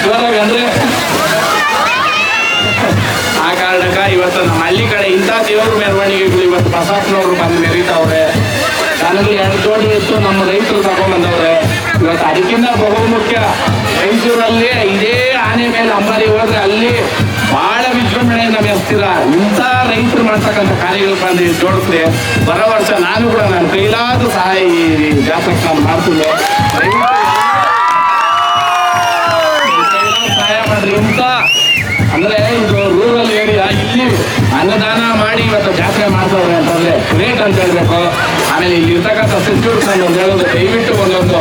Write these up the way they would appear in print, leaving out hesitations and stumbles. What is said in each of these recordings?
ಜೋರಾಗಿ ಅಂದ್ರೆ ಆ ಕಾರಣಕ್ಕ ಇವತ್ತು ನಮ್ಮ ಹಳ್ಳಿ ಕಡೆ ಇಂಥ ದೇವ್ರ ಮೆರವಣಿಗೆಗಳು ಇವತ್ತು ಬಸಪ್ಪನವರು ಬಂದು ಮೆರೀತಾವ್ರೆ. ನನಗೆ 2 ಜೋಡಿ ಇತ್ತು, ನಮ್ಮ ರೈತರು ತಗೊಂಡ್ಬಂದವ್ರೆ. ಇವತ್ತು ಅದಕ್ಕಿಂತ ಬಹುಮುಖ್ಯ ಮೈಸೂರಲ್ಲಿ ಇದೇ ಆನೆ ಮೇಲೆ ಅಂಬಾರಿ ಹೋದ್ರೆ ಅಲ್ಲಿ ಬಹಳ ವಿಜೃಂಭಣೆಯಿಂದ ಮೆಸ್ತೀರ. ಇಂಥ ರೈತರು ಮಾಡ್ತಕ್ಕಂಥ ಕಾರ್ಯಗಳು ಬಂದು ಜೋಡಿಸ್ದೆ. ಬರೋ ವರ್ಷ ನಾನು ಕೂಡ ನನ್ನ ಕೈಲಾದ ಸಹಾಯ ಈ ಜಾತ್ರೆಗೆ ನಾನು ಮಾಡ್ತೀನಿ. ಸಹಾಯ ಮಾಡ್ರಿ. ಇಂಥ ಅಂದ್ರೆ ಇದು ರೂರಲ್ ಏರಿಯಾ, ಇಲ್ಲಿ ಅನ್ನದಾನ ಮಾಡಿ ಇವತ್ತು ಜಾತ್ರೆ ಮಾಡ್ತವ್ರೆ ಅಂತಂದ್ರೆ ಗ್ರೇಟ್ ಅಂತ ಹೇಳ್ಬೇಕು. ಆಮೇಲೆ ಇಲ್ಲಿ ಇರ್ತಕ್ಕಂಥ ಸಚಿವರು ಒಂದು ಹೇಳೋದು, ದಯವಿಟ್ಟು ಒಂದೊಂದು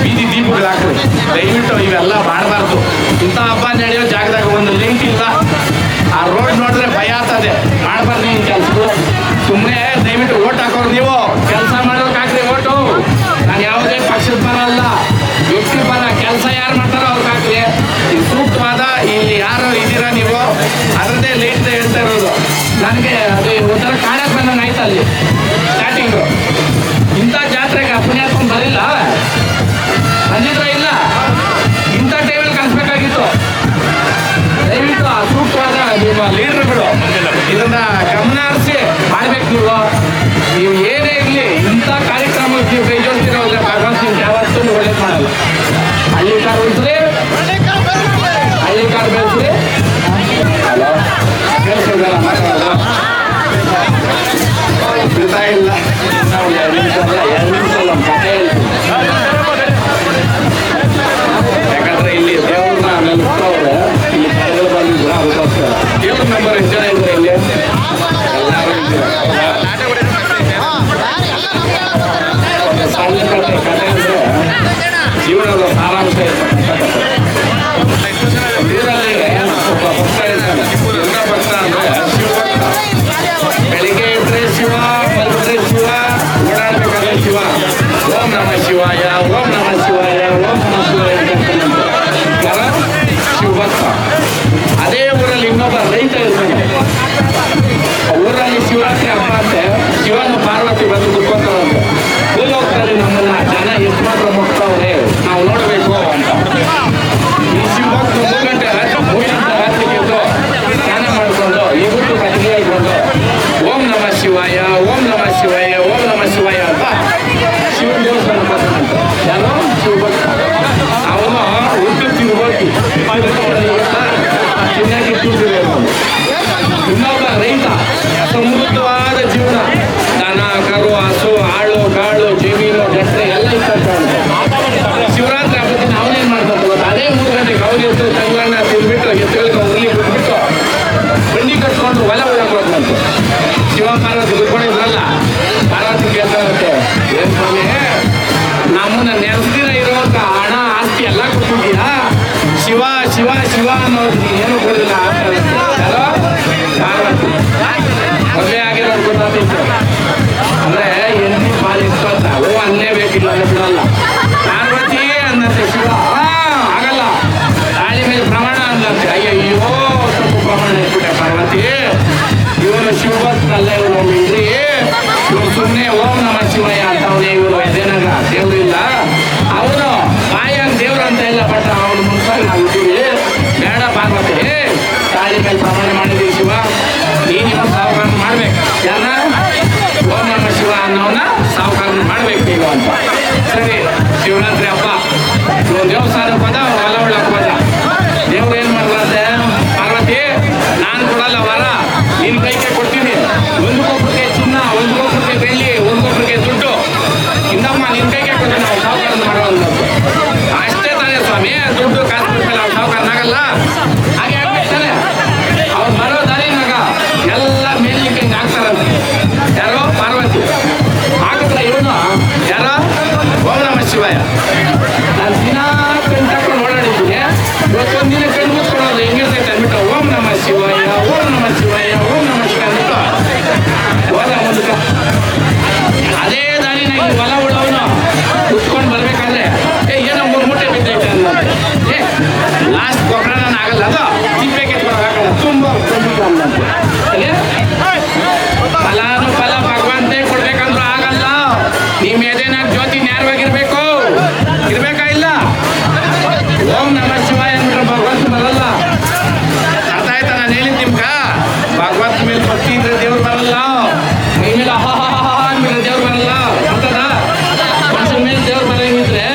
ಬೀದಿ ದೀಪಗಳು ಹಾಕ್ರಿ. ದಯವಿಟ್ಟು ಇವೆಲ್ಲ ಮಾಡಬಾರ್ದು. ಇಂಥ ಹಬ್ಬ ನಡೆಯೋ ಜಾಗದಾಗ ಒಂದು ಲಿಂಕ್ ಇಲ್ಲ. ಆ ರೋಡ್ ನೋಡಿದ್ರೆ ಭಯ ಆಗ್ತದೆ. ಮಾಡಬಾರ್ದು ಈ ಕೆಲಸಗಳು. ಸುಮ್ಮನೆ ದಯವಿಟ್ಟು ಓಟ್ ಹಾಕೋರು ನೀವು ಕೆಲಸ ಮಾಡೋಕೆ ಹಾಕ್ರಿ ಓಟು. ನಾನು ಯಾವುದೇ ಪಕ್ಷದ ಪರ ಅಲ್ಲ, ವ್ಯಕ್ತಿ ಪರ. ಕೆಲಸ ಯಾರು ಮಾಡ್ತಾರೋ ಅವ್ರಿಗೆ ಹಾಕ್ರಿ. ಸೂಕ್ತವಾದ ಇಲ್ಲಿ ಯಾರು ಇದ್ದೀರಾ ನೀವು ಅದರದ್ದೇ ಲೇಟ್ ಹೇಳ್ತಾ ಇರೋದು. ನನಗೆ ಅದು ಒಂಥರ ಕಾಡಕ್ಕೆ ಬಂದಂಗೆ ಆಯ್ತು ಅಲ್ಲಿ ಸ್ಟಾರ್ಟಿಂಗು. ಇಂಥ ಜಾತ್ರೆಗೆ ಪುಣ್ಯಾತ್ಮ ಬರಿಲ್ಲ ಬಂದಿದ್ರ ಇಲ್ಲ, ಇಂಥ ಟೈಮಲ್ಲಿ ಕಲಿಸ್ಬೇಕಾಗಿತ್ತು. ದಯವಿಟ್ಟು ಆ ಸೂಕ್ತವಾದ ನಿಮ್ಮ ಲೀಡರ್ಗಳು ಇದನ್ನ ಗಮನ ಹರಿಸಿ ಮಾಡ್ಬೇಕು. ನೀವು ಏನೇ ಇರಲಿ ಇಂಥ ಕಾರ್ಯಕ್ರಮಕ್ಕೆ ನೀವು ಕೈ ಜೋಡಿಸ್ತೀರ ಹೋದ್ರೆ ಭಗವಂತ ನಿಮ್ಗೆ ಯಾವತ್ತೂ ಒಳ್ಳೇದು ಮಾಡಲ್ಲ. ಹಳ್ಳಿ ಕಾರ್ ಉಳಿಸ್ರಿ, ಹಳ್ಳಿ ಕಾರ್ ಬೆಳೆಸ್ರಿ. ಹಲೋ ಕೇಳಿಸಿದಲ್ಲ ಮಾತಾಡೋದು ಬಿಡ್ತಾ ಇಲ್ಲ. ನಾವು 2 ನಿಮಿಷ ನಮ್ಮ ಕಥೆ ಹೇಳ್ತೀವಿ. ಯಾಕಂದ್ರೆ ಇಲ್ಲಿ ದೇವ್ರನ್ನ ಆಮೇಲೆ ಹುಟ್ಟವ್ರೆ, ಇಲ್ಲಿ ಕಳೆಗಳು ಬಂದಿದ್ರು. ಅದಕ್ಕೋಸ್ಕರ ದೇವ್ರ ನಂಬರ್ ಎಷ್ಟು ಜನ ಇದ್ರೆ ಇಲ್ಲಿ ಎಲ್ಲರೂ ಇದ್ದೀರ. ಸಣ್ಣ ಕಥೆ ಅಂದ್ರೆ ಜೀವನದ ಸಾರಾಂಶ ಇರ್ತಕ್ಕಂಥ ಇದರಲ್ಲಿ ಒಬ್ಬ ಭಕ್ತ ಇರ್ತಾನೆ. ಎಂಥ ಭಕ್ತ ಅಂದ್ರೆ ಶಿವಭಕ್ತ. ಬೆಳಿಗ್ಗೆ ಇದ್ರೆ ಶಿವ, ಮಲಗಿದ್ರೆ ಶಿವ, ಓಡಾಡ್ಬೇಕಾದ್ರೆ ಶಿವ. ಓಂ ನಮ ಶಿವಾಯ, ಓಂ ನಮ ಶಿವಾಯ, ಓಂ ನಮ ಶಿವಾಯ ಯಾರ ಶಿವಭಕ್ತ. ಅದೇ ಊರಲ್ಲಿ ಇನ್ನೊಬ್ಬ ರೈತ ಇರ್ತಾನೆ. ಊರಲ್ಲಿ ಶಿವರಾತ್ರಿ ಹಬ್ಬ ಅಂತೆ. ಶಿವನ ಪಾರ್ವತಿ ಬಂದು ಕುತ್ಕೊಂತಾರಂತೆ. ಹೋಗ್ತಾರೆ ನಮ್ಮನ್ನ ಜನ ಎಷ್ಟು ಮಾತ್ರ ಮುಟ್ತವ್ರೆ ನಾವು ನೋಡಬೇಕು ಅಂತ. ಈ ಶಿವಭಕ್ತ 3 ಗಂಟೆ ರಾತ್ರಿ ಗೆದ್ದು ಸ್ನಾನ ಮಾಡಿಕೊಂಡು ಇವತ್ತು ಕಟ್ಟಿಗೆ ಹಾಕೊಂಡು ಓಂ ನಮ ಶಿವಾಯ, ಓಂ ನಮ ಶಿವಾಯ, ಓಂ ನಮ ಶಿವಾಯ ಅಂತ ಶಿವನ ದೇವಸ್ಥಾನ ಬರ್ತಾನಂತ. ಯಾರೋ ಶಿವಭಕ್ತ. ಅವನು ಹುಟ್ಟು ತಿರುಗೋಗಿ ಚೆನ್ನಾಗಿ ತಿಂದಿರಬೇಕು. ಇನ್ನೊಬ್ಬ ರೈತ ಸಮೃದ್ಧವಾದ ಜೀವನ, ದನ ಕರು ಹಸು ಆಳು ಕಾಳು ಜಮೀನು ಗಟ್ಟೆ ಎಲ್ಲ ಇರ್ತಂತೆ. ಶಿವರಾತ್ರಿ ಹಬ್ಬದ ಅವನೇನ್ ಮಾಡ್ತಾರೆ ಗೊತ್ತಾ? ಅದೇ 3 ಗಂಟೆಗೆ ಅವ್ರು ಎತ್ತು ತಂಗಳನ್ನ ತಿಂದ್ಬಿಟ್ಟು ಎತ್ತುಗಳಿಗೆ ಉರುಳಿ ಬಿಟ್ಬಿಟ್ಟು ಬಂಡಿ ಕಟ್ಕೊಂಡು ಹೊಲ ಹೋಗ್ಬೇಕಂತೆ. ಶಿವ ಪಾರ್ವತಿ ಬಿಟ್ಕೊಂಡಿದ್ರಲ್ಲ, ಪಾರ್ವತಿ ಕೇಳ್ತಾರಂತೆ, ಏನ್ ಸ್ವಾಮಿ ನಮ್ಮನ್ನ ನೆನೆಸ್ದಿರ ಇರೋಂಥ ಹಣ ಆಸ್ತಿ ಎಲ್ಲ ಕೊಟ್ಟಿದ್ಯಾ? ಶಿವ ಶಿವ ಶಿವ ಅನ್ನೋದು ಏನು ಕೊಡಲಿಲ್ಲ. ಯಾರೋ ಪಾರ್ವತಿ ಮದುವೆ ಆಗಿರೋದು ಗೊತ್ತಾಗ್ತಿತ್ತು. ಅಂದ್ರೆ ಎಲ್ಲಿ ಪಾಲಿಸ್ತು ಅಂತ ಓ ಅನ್ನೇಬೇಕಿಲ್ಲ ಅಂದ್ರೆ ಬಿಡಲ್ಲ. ಪಾರ್ವತಿ ಅನ್ನಂತೆ ಶಿವ ಆಗಲ್ಲ. ತಾಳಿ ಮೇಲೆ ಪ್ರಮಾಣ ಅಂದಂತೆ. ಅಯ್ಯೋ ಸ್ವಲ್ಪ ಪ್ರಮಾಣ ಇಟ್ಬಿಟ್ಟೆ ಪಾರ್ವತಿ. ಇವನು ಶಿವಭಕ್ತಲ್ಲ, ಇವನು ಇದ್ರಿ ಇವ್ರು ಸುಮ್ಮನೆ ಓಂ ನಮ ಶಿವಯ್ಯ ಅಂತವನೇ. ಇವರು ಎದೇನಾಗ ದೇವ್ರು ಇಲ್ಲ. ಅವನು ಬಾಯಾಗ ದೇವ್ರು ಅಂತ ಇಲ್ಲ, ಬಟ್ ಅವನು ಮುಂಚಾಗಿ ನಾವು ಇದ್ದೀವಿ. ಬೇಡ ಪಾರ್ವತಿ, ತಾಳಿ ಮೇಲೆ ಪ್ರಮಾಣ ಮಾಡಿದೀವಿ ಶಿವ, ನೀನಿವ ಸಾವುಕಾರ ಮಾಡ್ಬೇಕು. ಯಾರ ಓಂ ನಮ ಶಿವ ಅನ್ನೋನ ಸಾವುಕಾರ ಮಾಡ್ಬೇಕು ನೀವು ಅಂತ. ಸರಿ, ಶಿವರಾತ್ರಿ ಹಬ್ಬ ದೇವಸ್ಥಾನಕ್ಕೆ ಹೋದ, ಹೊಲ ಉಳ್ಳಕ್ಕೆ ಹೋದ. ದೇವ್ರು ಏನ್ ಮಾಡ್ಲಂತೆ, ಪಾರ್ವತಿ ನಾನು ಕೊಡಲ್ಲ ವರ, ನಿನ್ ಕೈಗೆ ಕೊಡ್ತೀನಿ. ಒಂದಕ್ಕೊಬ್ಬರಿಗೆ ಚಿನ್ನ, ಒಂದಕ್ಕೊಬ್ಬರಿಗೆ ಬೆಳ್ಳಿ, ಒಂದಕ್ಕೊಬ್ಬರಿಗೆ ದುಡ್ಡು. ಇನ್ನಮ್ಮ ನಿನ್ ಕೈಗೆ ಕೊಡ್ತೀನಿ, ನಾವು ಸಾವುಕಾರ ಮಾಡೋದು. ಅಷ್ಟೇ ತಾನೇ ಸ್ವಾಮಿ, ದುಡ್ಡು ಕಾಸು ಬಿಡ್ತಾರೆ, ಅವ್ರು ಸಾವುಕಾರನಾಗಲ್ಲ. ಹಾಗೆ ಆಗ್ಬಿಡ್ತಾನೆ. ಅವ್ರು ಬರೋ ದಾರಿನಾಗ ಎಲ್ಲ ಮೇಲಿಗೆ ಹಿಂಗೆ ಆಗ್ತಾರಂತೆ. ಯಾರೋ ಪಾರ್ವತಿ ಹಾಕಿದ್ರೆ ಇವನು ಯಾರೋ ಓಂ ನಮ ಶಿವಾಯ. ನಾನು ದಿನ ಕಂಡ ಓಂ ನಮ ಶಿವಾಯ ಅಂದ್ಬಿಟ್ರೆ ಭಗವಂತ ಬರಲ್ಲ. ಅರ್ಥ ಆಯ್ತಾ ನಾನು ಹೇಳಿದ್ ನಿಮ್ಗ? ಭಗವಂತ ಮೇಲೆ ಭಕ್ತಿ ಇದ್ರೆ ದೇವ್ರು ಬರಲ್ಲ. ಮೈ ಮೇಲೆ ಅಂದ್ಬಿಟ್ರೆ ದೇವ್ರು ಬರಲ್ಲ. ಅಂತದ ಮನುಷ್ಯನ ಮೇಲೆ ದೇವ್ರು ಬರಂಗಿದ್ರೆ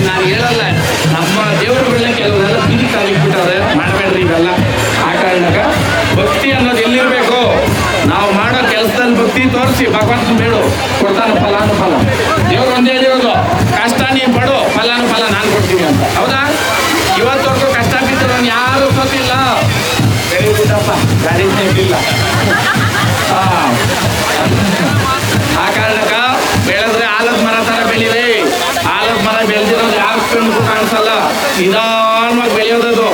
ನಾನು ಹೇಳಲ್ಲ. ನಮ್ಮ ದೇವರುಗಳನ್ನ ಕೆಲವರೆಲ್ಲ ಬೀದಿ ಕಾಲಿಟ್ಬಿಟ್ಟಾರೆ, ಮಾಡಬೇಡ್ರಿ ಇವೆಲ್ಲ. ಆ ಕಾರಣಕ್ಕ ಭಕ್ತಿ ಅನ್ನೋದು ಎಲ್ಲಿರ್ಬೇಕು? ನಾವು ಮಾಡೋ ಕೆಲಸದಲ್ಲಿ ಭಕ್ತಿ ತೋರಿಸಿ ಭಗವಂತನ ಬೇಡು, ಕೊಡ್ತಾನೆ ಫಲಾನುಫಲ. ದೇವ್ರು ಒಂದೇ ಹೇಳಿರೋದು, ಕಷ್ಟ ನೀನು ಪಡು, ಫಲಾನುಫಲ ನಾನು ಕೊಡ್ತೀನಿ ಅಂತ. ಹೌದಾ? ಇವತ್ತವರೆಗೂ ಕಷ್ಟ ಬಿದ್ದರು ಯಾರು ಸೋತಿಲ್ಲ. ವೆರಿ ಗುಡ್ ಅಪ್ಪ, ಗಾಡಿ ಇಲ್ಲ. ಆ ಕಾರಣಕ್ಕ ಬೆಳೆದ್ರೆ ಆಲದ ಮರ ತರ ಬೆಳಿವೆ. ಆಲದ ಮರ ಬೆಳೆದಿರೋದು ಯಾವ ಕಣ್ಣಿಗೂ ಕಾಣಿಸಲ್ಲ, ನಿಧಾನವಾಗಿ ಬೆಳೆಯೋದದು.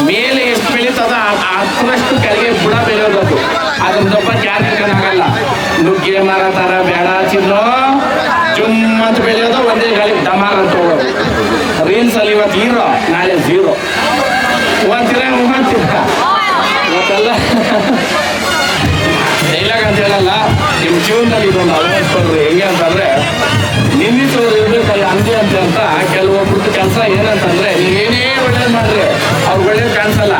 ಮೇಲೆ ಎಷ್ಟು ಬೆಳೀತದ ಅಷ್ಟರಷ್ಟು ಕೆಳಗೆ ಬುಡ ಬೆಳೆಯೋದದು. ಅದನ್ನ ಸ್ವಲ್ಪ ಜಾಗಲ್ಲ. ನುಗ್ಗೆ ಮರ ತರ ಬೇಡ ಚಿನ್ನು, ಜುಮ್ಮಂತ ಬೆಳೆಯೋದು, ಒಂದೇ ಗಾಳಿ ಡಮಾರ್ ಅಂತ ಹೋಗೋದು. ರೀಲ್ಸ್ ಅಲ್ಲಿ ಇವತ್ತು ಹೀರೋ, ನಾಳೆ ಝೀರೋ. ಹೋಗ್ತೀರ ಇವತ್ತೆಲ್ಲ ಡೈಲಾಗ್ ಅಂತ ಹೇಳಲ್ಲ. ನಿಮ್ಮ ಜೀವನದಲ್ಲಿ ಇದೊಂದು ಅಳವಡಿಸ್ಕೊಳ್ರಿ. ಹೆಂಗೆ ಅಂತಂದ್ರೆ ನಿಂದಿಸೋರು ಇರ್ಬೇಕಲ್ಲ ಹಂಗೆ ಅಂತ ಕೆಲವೊಬ್ರದ್ದು ಕೆಲಸ ಏನಂತಂದ್ರೆ ನೀವೇನೇ ಒಳ್ಳೇದು ಮಾಡ್ರಿ ಅವ್ರು ಒಳ್ಳೇದು ಕಾಣಿಸಲ್ಲ.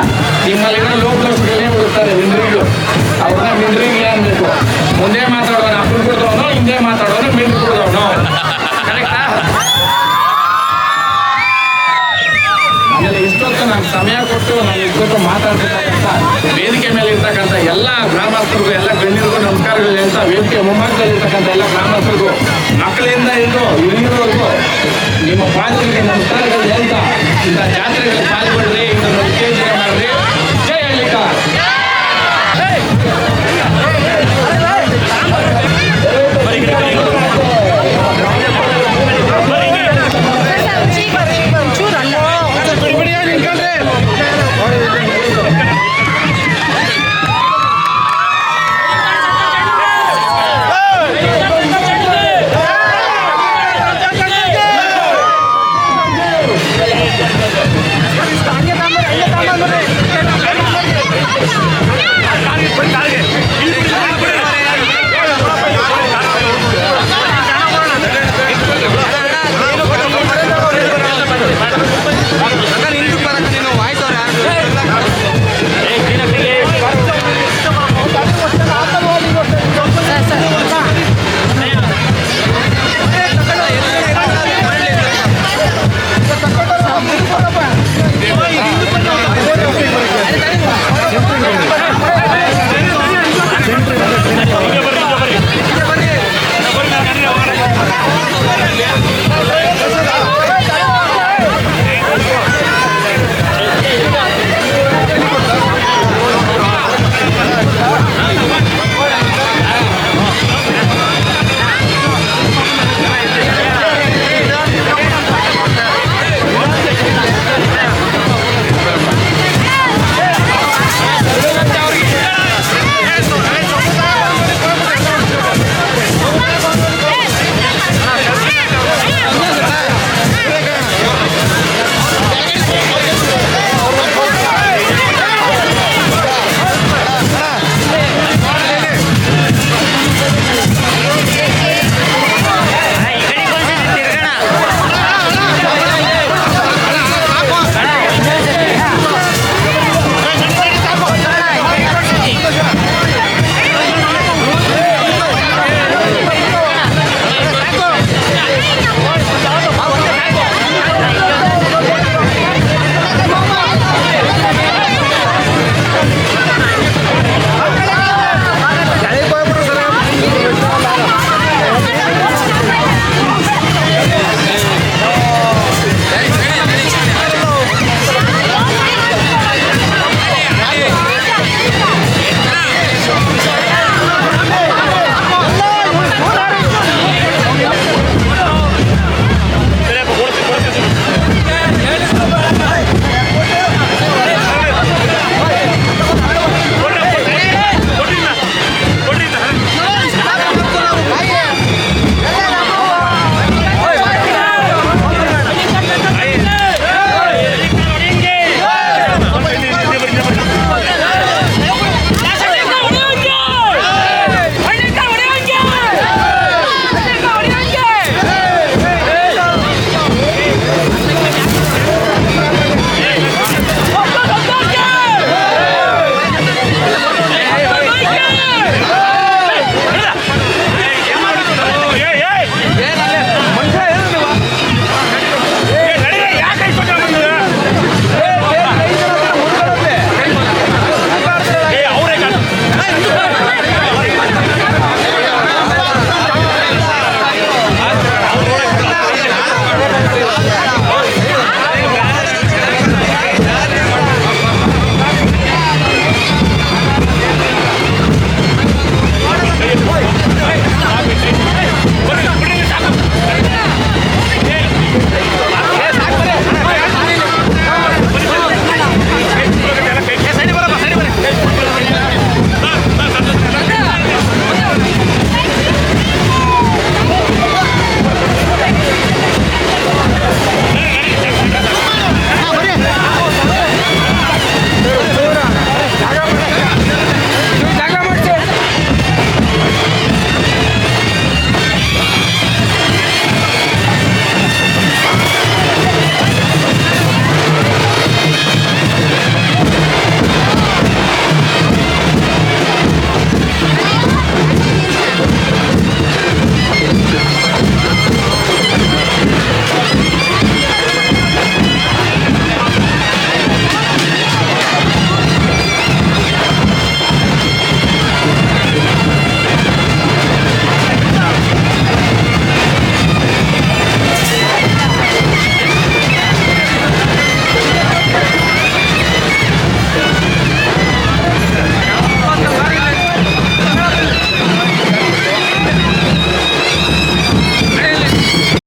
ನಿಮ್ಮಲ್ಲಿರೋ ಲೋಕದೋಷಗಳೇ ಬಿಡುತ್ತಾರೆ ಮಿಂದ್ರಿಗಳು. ಅವ್ರನ್ನ ಮಿಂದ್ರಿಗೆ ಅನ್ಬೇಕು. ಮುಂದೆ ಮಾತಾಡೋನು ಅಪ್ಪನ ಕೊಡ್ದವನು, ಹಿಂದೆ ಮಾತಾಡೋನು ಮಿಂದ್ ಕೊಡ್ದವನು. ಕರೆಕ್ಟಾ? ಇಷ್ಟೊತ್ತು ನಾನು ಸಮಯ ಕೊಟ್ಟು ನಾನು ಇಷ್ಟೊತ್ತು ಮಾತಾಡ್ತಿರ್ತಕ್ಕಂಥ ವೇದಿಕೆ ಮೇಲೆ ಇರ್ತಕ್ಕಂಥ ಎಲ್ಲ ಗ್ರಾಮಸ್ಥರಿಗೂ, ಎಲ್ಲ ಗಣ್ಯರಿಗೂ ನಮಸ್ಕಾರಗಳು ಅಂತ ವೇದಿಕೆ ಮುಂಭಾಗದಲ್ಲಿರ್ತಕ್ಕಂಥ ಎಲ್ಲ ಗ್ರಾಮಸ್ಥರಿಗೂ, ಮಕ್ಕಳಿಂದ ಹಿಡಿದು ಹಿರಿಯರವರೆಗೂ ನಿಮ್ಮ ಪಾದಗಳಿಗೆ ನಮಸ್ಕಾರ.